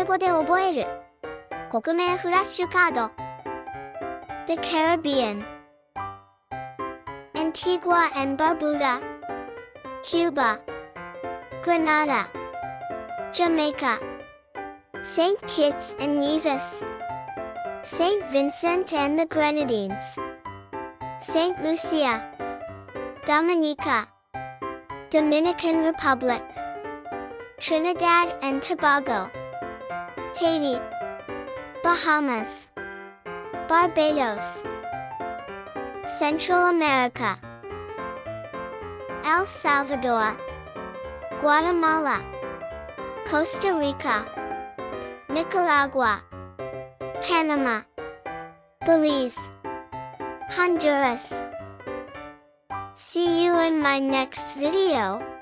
語で覚える。国名フラッシュカード。The Caribbean. Antigua and Barbuda. Cuba. Grenada. Jamaica. St. Kitts and Nevis. St. Vincent and the Grenadines. St. Lucia. Dominica. Dominican Republic. Trinidad and Tobago. Haiti. Bahamas. Barbados. Central America. El Salvador. Guatemala. Costa Rica. Nicaragua. Panama. Belize. Honduras. See you in my next video.